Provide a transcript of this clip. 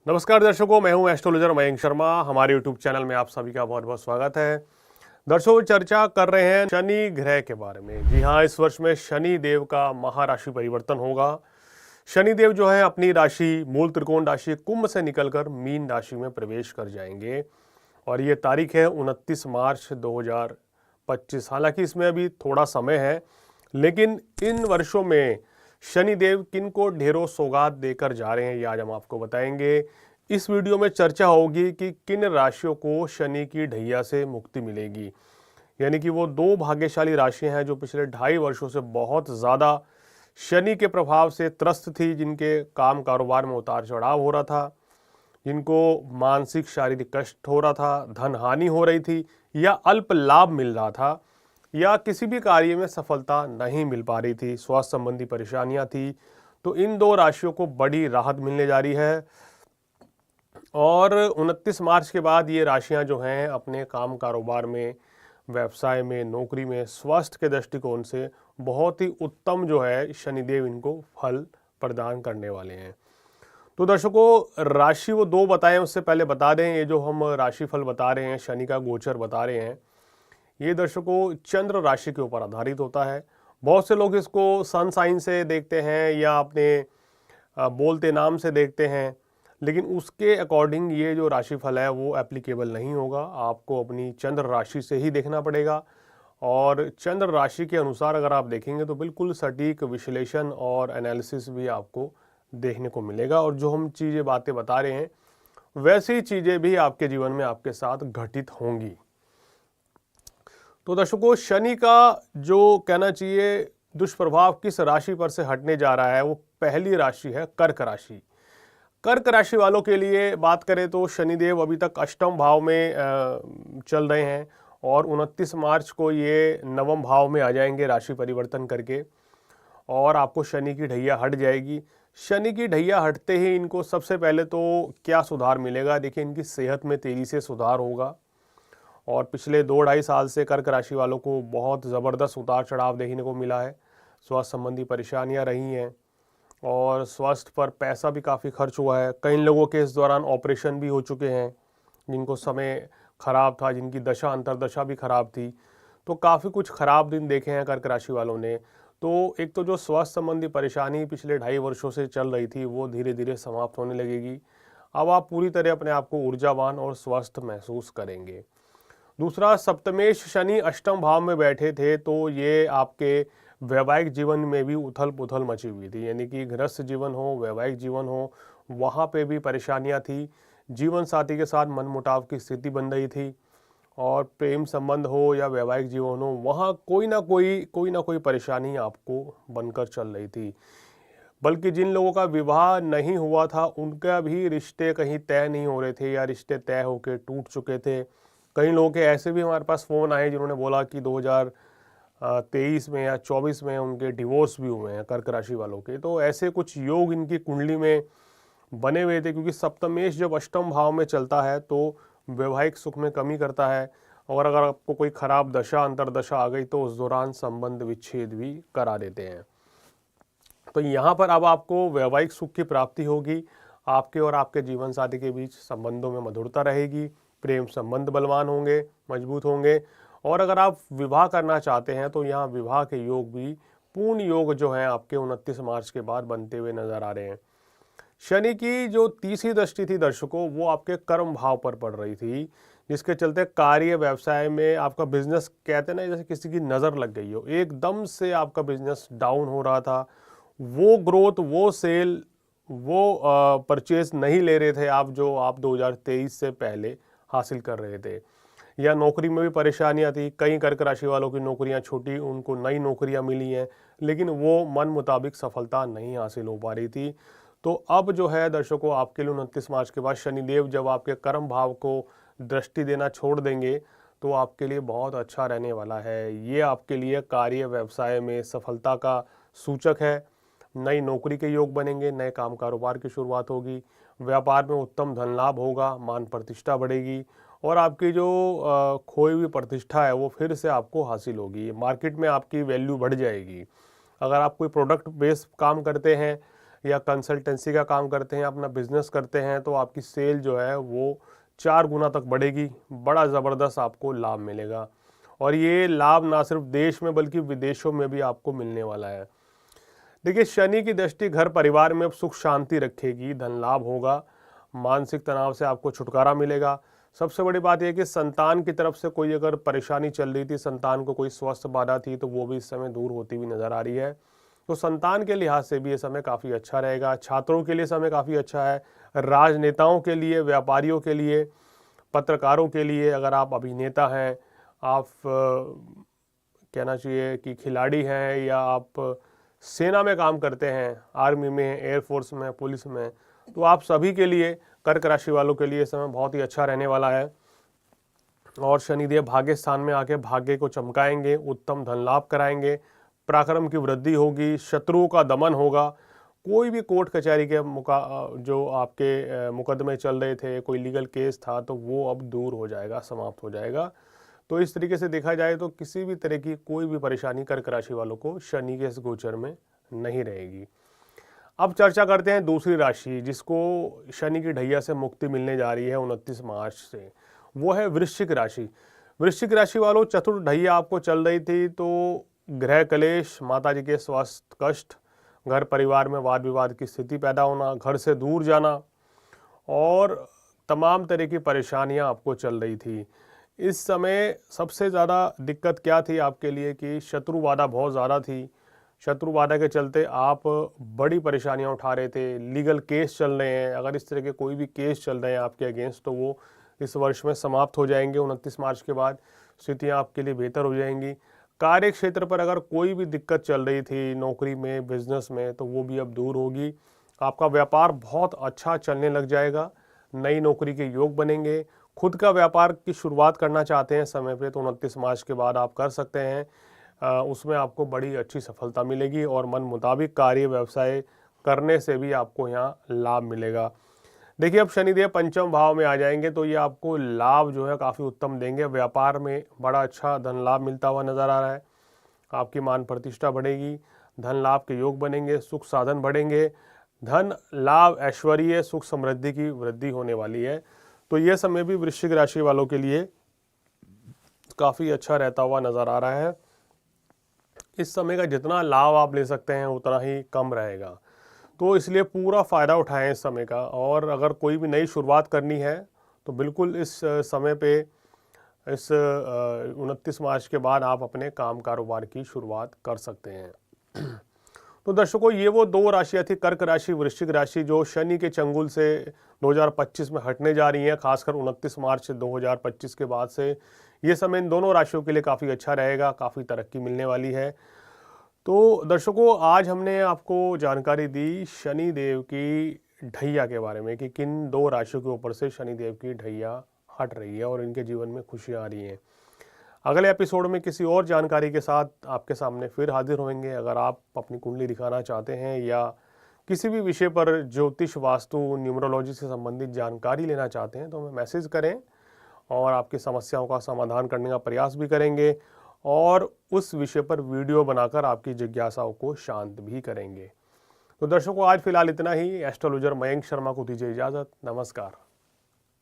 नमस्कार दर्शकों, मैं हूं एस्ट्रोलॉजर मयंक शर्मा। हमारे YouTube चैनल में आप सभी का बहुत बहुत स्वागत है। दर्शकों, चर्चा कर रहे हैं शनि ग्रह के बारे में। जी हाँ, इस वर्ष में शनि देव का महाराशि परिवर्तन होगा। शनि देव जो है अपनी राशि मूल त्रिकोण राशि कुंभ से निकलकर मीन राशि में प्रवेश कर जाएंगे और ये तारीख है 29 मार्च 2025। हालांकि इसमें अभी थोड़ा समय है, लेकिन इन वर्षों में शनिदेव किन को ढेरों सौगात देकर जा रहे हैं, ये आज हम आपको बताएंगे। इस वीडियो में चर्चा होगी कि किन राशियों को शनि की ढैया से मुक्ति मिलेगी। यानी कि वो दो भाग्यशाली राशियां हैं जो पिछले 2.5 वर्षों से बहुत ज़्यादा शनि के प्रभाव से त्रस्त थी, जिनके काम कारोबार में उतार चढ़ाव हो रहा था, जिनको मानसिक शारीरिक कष्ट हो रहा था, धन हानि हो रही थी या अल्प लाभ मिल रहा था, या किसी भी कार्य में सफलता नहीं मिल पा रही थी, स्वास्थ्य संबंधी परेशानियां थी। तो इन दो राशियों को बड़ी राहत मिलने जा रही है और 29 मार्च के बाद ये राशियां जो हैं अपने काम कारोबार में, व्यवसाय में, नौकरी में, स्वास्थ्य के दृष्टिकोण से बहुत ही उत्तम जो है शनिदेव इनको फल प्रदान करने वाले हैं। तो दर्शकों, राशि वो दो बताएं, उससे पहले बता दें ये जो हम राशि फल बता रहे हैं, शनि का गोचर बता रहे हैं, ये दर्शकों चंद्र राशि के ऊपर आधारित होता है। बहुत से लोग इसको सन साइन से देखते हैं या अपने बोलते नाम से देखते हैं, लेकिन उसके अकॉर्डिंग ये जो राशिफल है वो एप्लीकेबल नहीं होगा। आपको अपनी चंद्र राशि से ही देखना पड़ेगा और चंद्र राशि के अनुसार अगर आप देखेंगे तो बिल्कुल सटीक विश्लेषण और एनालिसिस भी आपको देखने को मिलेगा और जो हम चीज़ें बातें बता रहे हैं वैसी चीज़ें भी आपके जीवन में आपके साथ घटित होंगी। तो दर्शकों, शनि का जो कहना चाहिए दुष्प्रभाव किस राशि पर से हटने जा रहा है, वो पहली राशि है कर्क राशि। कर्क राशि वालों के लिए बात करें तो शनिदेव अभी तक अष्टम भाव में चल रहे हैं और 29 मार्च को ये नवम भाव में आ जाएंगे राशि परिवर्तन करके और आपको शनि की ढैया हट जाएगी। शनि की ढैया हटते ही इनको सबसे पहले तो क्या सुधार मिलेगा, देखिए इनकी सेहत में तेजी से सुधार होगा और पिछले 2-2.5 साल से कर्क राशि वालों को बहुत ज़बरदस्त उतार चढ़ाव देखने को मिला है। स्वास्थ्य संबंधी परेशानियां रही हैं और स्वास्थ्य पर पैसा भी काफ़ी खर्च हुआ है। कई लोगों के इस दौरान ऑपरेशन भी हो चुके हैं, जिनको समय खराब था, जिनकी दशा अंतर्दशा भी खराब थी। तो काफ़ी कुछ खराब दिन देखे हैं कर्क राशि वालों ने। तो एक तो जो स्वास्थ्य संबंधी परेशानी पिछले 2.5 वर्षों से चल रही थी वो धीरे धीरे समाप्त होने लगेगी। अब आप पूरी तरह अपने आप को ऊर्जावान और स्वस्थ महसूस करेंगे। दूसरा, सप्तमेश शनि अष्टम भाव में बैठे थे तो ये आपके वैवाहिक जीवन में भी उथल पुथल मची हुई थी। यानी कि गृहस्थ जीवन हो, वैवाहिक जीवन हो, वहाँ पे भी परेशानियाँ थी। जीवन साथी के साथ मनमुटाव की स्थिति बन रही थी और प्रेम संबंध हो या वैवाहिक जीवन हो, वहाँ कोई ना कोई परेशानी आपको बनकर चल रही थी। बल्कि जिन लोगों का विवाह नहीं हुआ था उनका भी रिश्ते कहीं तय नहीं हो रहे थे या रिश्ते तय होकर टूट चुके थे। कई लोगों के ऐसे भी हमारे पास फ़ोन आए जिन्होंने बोला कि 2023 में या 24 में उनके डिवोर्स भी हुए हैं, कर्क राशि वालों के। तो ऐसे कुछ योग इनकी कुंडली में बने हुए थे, क्योंकि सप्तमेश जब अष्टम भाव में चलता है तो वैवाहिक सुख में कमी करता है और अगर आपको कोई खराब दशा अंतर्दशा आ गई तो उस दौरान संबंध विच्छेद भी करा देते हैं। तो यहाँ पर अब आपको वैवाहिक सुख की प्राप्ति होगी, आपके और आपके जीवन साथी के बीच संबंधों में मधुरता रहेगी, प्रेम संबंध बलवान होंगे, मजबूत होंगे। और अगर आप विवाह करना चाहते हैं तो यहाँ विवाह के योग भी पूर्ण योग जो हैं आपके 29 मार्च के बाद बनते हुए नजर आ रहे हैं। शनि की जो तीसरी दृष्टि थी दर्शकों, वो आपके कर्म भाव पर पड़ रही थी, जिसके चलते कार्य व्यवसाय में आपका बिजनेस, कहते हैं ना जैसे किसी की नज़र लग गई हो, एकदम से आपका बिजनेस डाउन हो रहा था। वो ग्रोथ, वो सेल, वो परचेज नहीं ले रहे थे आप जो आप 2023 से पहले हासिल कर रहे थे। या नौकरी में भी परेशानियां थी, कई कर्क राशि वालों की नौकरियां छूटी, उनको नई नौकरियां मिली हैं, लेकिन वो मन मुताबिक सफलता नहीं हासिल हो पा रही थी। तो अब जो है दर्शकों, आपके लिए 29 मार्च के बाद शनिदेव जब आपके कर्म भाव को दृष्टि देना छोड़ देंगे तो आपके लिए बहुत अच्छा रहने वाला है। ये आपके लिए कार्य व्यवसाय में सफलता का सूचक है। नई नौकरी के योग बनेंगे, नए काम कारोबार की शुरुआत होगी, व्यापार में उत्तम धन लाभ होगा, मान प्रतिष्ठा बढ़ेगी और आपकी जो खोई हुई प्रतिष्ठा है वो फिर से आपको हासिल होगी। मार्केट में आपकी वैल्यू बढ़ जाएगी। अगर आप कोई प्रोडक्ट बेस्ड काम करते हैं या कंसल्टेंसी का काम करते हैं, अपना बिजनेस करते हैं, तो आपकी सेल जो है वो 4 गुना तक बढ़ेगी। बड़ा ज़बरदस्त आपको लाभ मिलेगा और ये लाभ ना सिर्फ देश में बल्कि विदेशों में भी आपको मिलने वाला है। देखिए, शनि की दृष्टि घर परिवार में अब सुख शांति रखेगी, धन लाभ होगा, मानसिक तनाव से आपको छुटकारा मिलेगा। सबसे बड़ी बात यह कि संतान की तरफ से कोई अगर परेशानी चल रही थी, संतान को कोई स्वास्थ्य बाधा थी, तो वो भी इस समय दूर होती हुई नजर आ रही है। तो संतान के लिहाज से भी ये समय काफ़ी अच्छा रहेगा। छात्रों के लिए समय काफ़ी अच्छा है। राजनेताओं के लिए, व्यापारियों के लिए, पत्रकारों के लिए, अगर आप अभिनेता हैं, आप कहना चाहिए कि खिलाड़ी हैं, या आप सेना में काम करते हैं, आर्मी में, एयरफोर्स में, पुलिस में, तो आप सभी के लिए, कर्क राशि वालों के लिए समय बहुत ही अच्छा रहने वाला है। और शनिदेव भाग्य स्थान में आके भाग्य को चमकाएंगे, उत्तम धन लाभ कराएंगे, पराक्रम की वृद्धि होगी, शत्रुओं का दमन होगा। कोई भी कोर्ट कचहरी के जो आपके मुकदमे चल रहे थे, कोई लीगल केस था, तो वो अब दूर हो जाएगा, समाप्त हो जाएगा। तो इस तरीके से देखा जाए तो किसी भी तरह की कोई भी परेशानी कर्क राशि वालों को शनि के इस गोचर में नहीं रहेगी। अब चर्चा करते हैं दूसरी राशि जिसको शनि की ढैया से मुक्ति मिलने जा रही है 29 मार्च से। वो है वृश्चिक राशि। वृश्चिक राशि वालों, चतुर्थ ढैया आपको चल रही थी, तो गृह कलेश, माताजी के स्वास्थ्य कष्ट, घर परिवार में वाद विवाद की स्थिति पैदा होना, घर से दूर जाना और तमाम तरह की परेशानियां आपको चल रही थी। इस समय सबसे ज़्यादा दिक्कत क्या थी आपके लिए कि शत्रु बाधा बहुत ज़्यादा थी। शत्रु बाधा के चलते आप बड़ी परेशानियां उठा रहे थे, लीगल केस चल रहे हैं। अगर इस तरह के कोई भी केस चल रहे हैं आपके अगेंस्ट, तो वो इस वर्ष में समाप्त हो जाएंगे। 29 मार्च के बाद स्थितियां आपके लिए बेहतर हो जाएंगी। कार्य क्षेत्र पर अगर कोई भी दिक्कत चल रही थी, नौकरी में, बिजनेस में, तो वो भी अब दूर होगी। आपका व्यापार बहुत अच्छा चलने लग जाएगा, नई नौकरी के योग बनेंगे। खुद का व्यापार की शुरुआत करना चाहते हैं समय पे, तो 29 मार्च के बाद आप कर सकते हैं। उसमें आपको बड़ी अच्छी सफलता मिलेगी और मन मुताबिक कार्य व्यवसाय करने से भी आपको यहाँ लाभ मिलेगा। देखिए, अब शनिदेव पंचम भाव में आ जाएंगे, तो ये आपको लाभ जो है काफ़ी उत्तम देंगे। व्यापार में बड़ा अच्छा धन लाभ मिलता हुआ नजर आ रहा है। आपकी मान प्रतिष्ठा बढ़ेगी, धन लाभ के योग बनेंगे, सुख साधन बढ़ेंगे, धन लाभ, ऐश्वर्य, सुख समृद्धि की वृद्धि होने वाली है। तो यह समय भी वृश्चिक राशि वालों के लिए काफ़ी अच्छा रहता हुआ नजर आ रहा है। इस समय का जितना लाभ आप ले सकते हैं उतना ही कम रहेगा, तो इसलिए पूरा फ़ायदा उठाएं इस समय का। और अगर कोई भी नई शुरुआत करनी है तो बिल्कुल इस समय पे, इस 29 मार्च के बाद आप अपने काम कारोबार की शुरुआत कर सकते हैं। तो दर्शकों, ये वो दो राशियां थी, कर्क राशि, वृश्चिक राशि, जो शनि के चंगुल से 2025 में हटने जा रही हैं। खासकर 29 मार्च 2025 के बाद से ये समय इन दोनों राशियों के लिए काफ़ी अच्छा रहेगा, काफ़ी तरक्की मिलने वाली है। तो दर्शकों, आज हमने आपको जानकारी दी शनि देव की ढैया के बारे में कि किन दो राशियों के ऊपर से शनि देव की ढैया हट रही है और इनके जीवन में खुशियाँ आ रही हैं। अगले एपिसोड में किसी और जानकारी के साथ आपके सामने फिर हाजिर होंगे। अगर आप अपनी कुंडली दिखाना चाहते हैं या किसी भी विषय पर ज्योतिष, वास्तु, न्यूमरोलॉजी से संबंधित जानकारी लेना चाहते हैं, तो हमें मैसेज करें और आपकी समस्याओं का समाधान करने का प्रयास भी करेंगे और उस विषय पर वीडियो बनाकर आपकी जिज्ञासाओं को शांत भी करेंगे। तो दर्शकों, आज फिलहाल इतना ही। एस्ट्रोलॉजर मयंक शर्मा को दीजिए इजाज़त। नमस्कार।